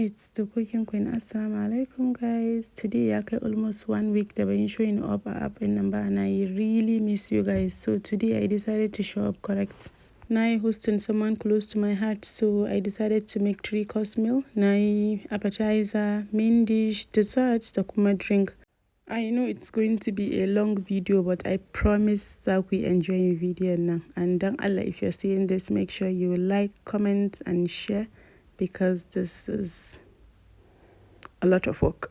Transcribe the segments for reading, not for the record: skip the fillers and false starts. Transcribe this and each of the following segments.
It's the cooking queen. Assalamu alaikum guys. Today ya kai almost 1 week da ban showing up a app in number and I really miss you guys. So today I decided to show up correct. Na hosting someone close to my heart, so I decided to make 3-course meal. Na appetizer, main dish, dessert da kuma drink. I know it's going to be a long video, but I promise that we enjoy your video now. And dan Allah, if you're seeing this, make sure you like, comment and share, because this is a lot of work.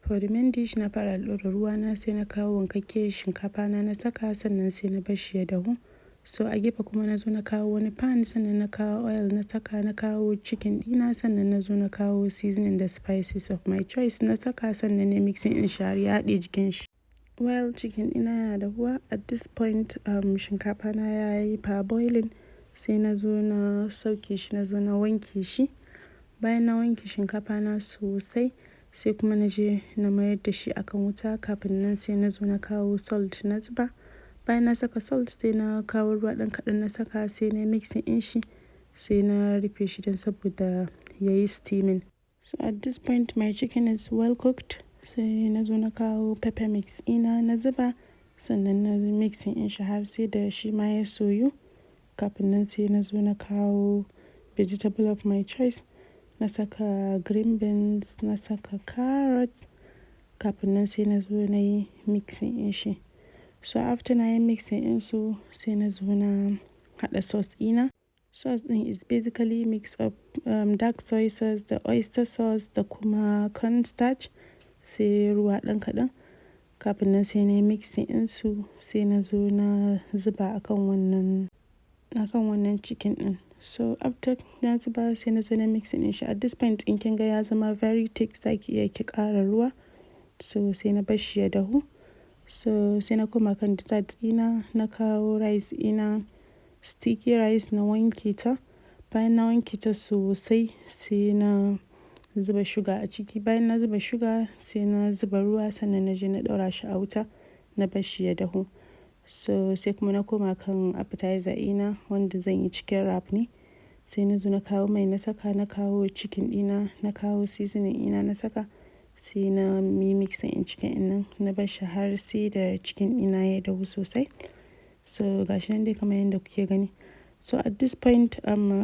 For the main dish na fara ɗora ruwa na, sai na kawo wankakke shinkafa na saka, sannan sai na bar shi ya dahu. So a gefe kuma na zo na kawo wani pan, sannan na kawo oil na saka, na kawo chicken ɗina, sannan na zo na kawo seasoning da spices of my choice na saka, sannan na mixing in shi har ya haɗe jikin shi. Well, chicken ɗina yana dahuwa. At this point shinkafa na yayi parboiling, sai na zo na sauke shi, na zo na wanke shi. Bayan na wanke shinkafa na sosai, sai kuma na je na mayar da shi akan wuta. Kafin nan sai na zo na kawo salt na zuba. Bayan na saka salt, sai na kawo ruwa ɗan kaɗan na saka, sai na mixing in shi, sai na rufe shi don saboda yayi steaming. So at this point my chicken is well cooked. Sai na zo na kawo pepper mix ina na zuba, sannan na mixing in shi har sai da shi ma ya soyu. Kafin nan sai na zo na kawo vegetable of my choice. Na saka green beans, na saka carrots. Kafin nan sai na zo na yi mixing in shi. So after na yi mixing in su, sai na zo na haɗa sauce ina. Sauce ɗin is basically mix of dark soy sauce, da oyster sauce da kuma cornstarch, sai ruwa ɗan kaɗan. Kafin nan sai na yi mixing in su, sai na zo na zuba akan wannan chicken ɗin. So after na zuba, sai na zo na mixing in shi. At this point in kin ga ya zama very thick, zaki iya ki ƙara ruwa. So sai na bar shi ya dahu. So sai na koma kan dessert ina, na kawo rice ina, sticky rice, na wanke ta. Bayan na wanke ta sosai, sai na zuba sugar a ciki. Bayan na zuba sugar, sai na zuba ruwa, sannan na je na ɗaura shi a wuta, na bar shi ya dahu. So sai kuma na koma kan appetizer ina wanda zan yi chicken wrap ne. Sai na zo na kawo mai na saka, na kawo chicken ɗina, na kawo seasoning ina na saka, sai na yi mixing in chicken ɗin nan, na bar shi har sai da chicken ɗina ya dahu sosai. So gashi nan dai kamar yadda kuke gani. So at this point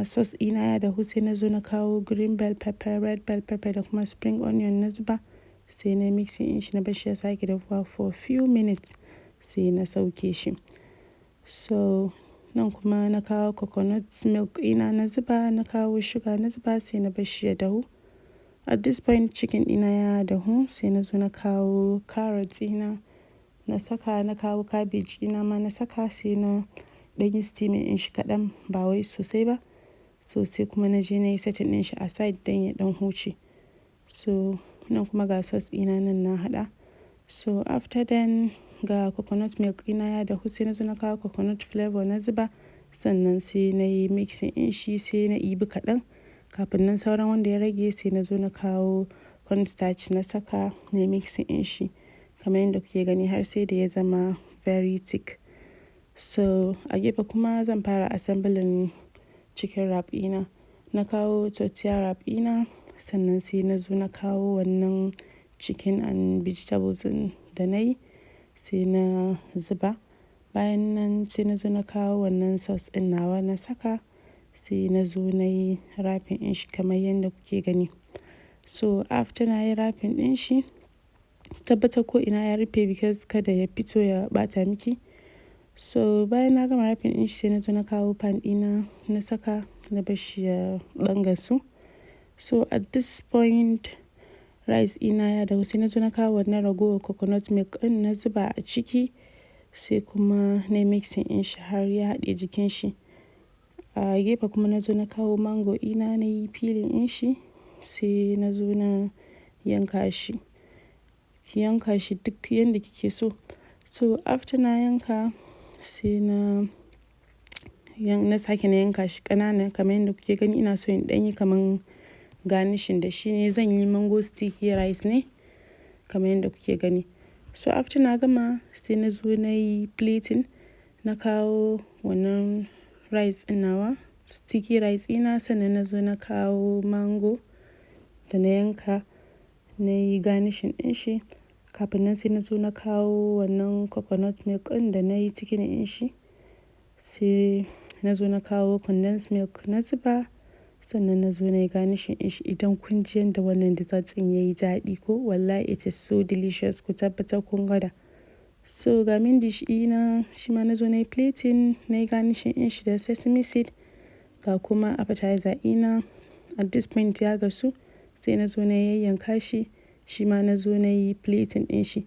sauce ina ya dahu, sai na zo na kawo green bell pepper, red bell pepper da kuma spring onion na zuba, sai na mixing in shi, na bar shi ya sake dahuwa for few minutes, sai na sauke shi. So nan kuma na kawo coconut milk ina na zuba, na kawo sugar na zuba, sai na bar shi ya dahu. At this point chicken ɗina ya dahu, sai na zo na kawo carrots ina na saka, na kawo cabbage ina ma na saka, sai na ɗan yi steaming in shi kaɗan, ba wai sosai ba. So sai kuma na je na yi setting in shi a side don ya ɗan huce. So nan kuma ga sauce ina nan na haɗa. So after then ga coconut milk ina ya dahu, sai na zo na kawo coconut flavor na zuba, sannan sai na yi mixing in shi, sai na ɗibi kaɗan. Kafin nan sauran wanda ya rage, sai na zo na kawo cornstarch na saka, na yi mixing in shi kamar yadda kuke gani har sai da ya zama very thick. So a gefe kuma zan fara assembling chicken wrap ina. Na kawo tortilla wrap ina, sannan sai na zo na kawo wannan chicken and vegetables da na yi, sai na zuba. Bayan nan sai na zo na kawo wannan sauce ɗin nawa na saka, sai na zo na yi wrapping in shi kamar yadda kuke gani. So after na yi wrapping in shi, tabbatar ko ina ya rufe because kada ya fito ya ɓata miki. So bayan na gama wrapping in shi, sai na zo na kawo pan ɗina na saka, na bar shi ya ɗan gasu. So at this point rice ina ya dahu, sai na zo na kawo wannan ragowar coconut milk ɗin na zuba a ciki, sai kuma na yi mixing in shi har ya haɗe jikin shi. A gefe kuma na zo na kawo mango ina, na yi peeling in shi, sai na zo na yanka shi. Ki yanka shi duk yanda kike so. So after na yanka, sai na sake na yanka shi ƙanana kamar yadda kuke gani. Ina so in ɗan yi kamar garnishing da shi ne. Zan yi mango sticky rice ne kamar yadda kuke gani. So after na gama, sai na zo na yi plating. Na kawo wannan rice ɗin nawa, sticky rice ina, sannan na zo na kawo mango, da na yanka na yi garnishing ɗin shi. Kafin nan sai na zo na kawo wannan coconut milk ɗin da na yi cikin ɗin shi. Sai na zo na kawo condensed milk na zuba, sannan na zo na yi garnishing ɗin shi. Idan kun ji yadda wannan dessert ɗin yayi daɗi ko wallahi it is so delicious, ku tabbatar kun gwada. So ga main dish ɗina shi ma na zo na yi plating, na yi garnishing ɗin shi da sesame seed. Ga kuma appetizer ɗina at this point ya gasu, sai na zo na yayyanka shi, shi ma na zo na yi plating ɗin shi.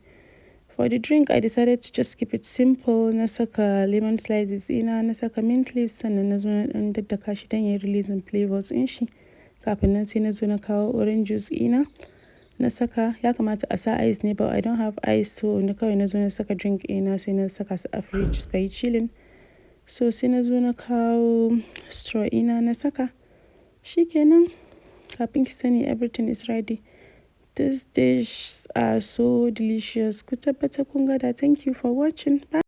For the drink I decided to just keep it simple. Na saka lemon slices ɗina, na saka mint leaves, sannan na zo na ɗan daddaka shi don ya releasing flavors ɗin shi. Kafin nan sai na zo na kawo orange juice ɗina na saka. Ya kamata a sa ice ne but I don't have ice, so kawai na zo na saka drink ɗina sai na saka su a fridge suka yi chilling. So sai na zo na kawo straw ɗina na saka. Shikenan, kafin ki sani everything is ready. These dishes are so delicious. Ku tabbatar kun gwada. Thank you for watching. Bye.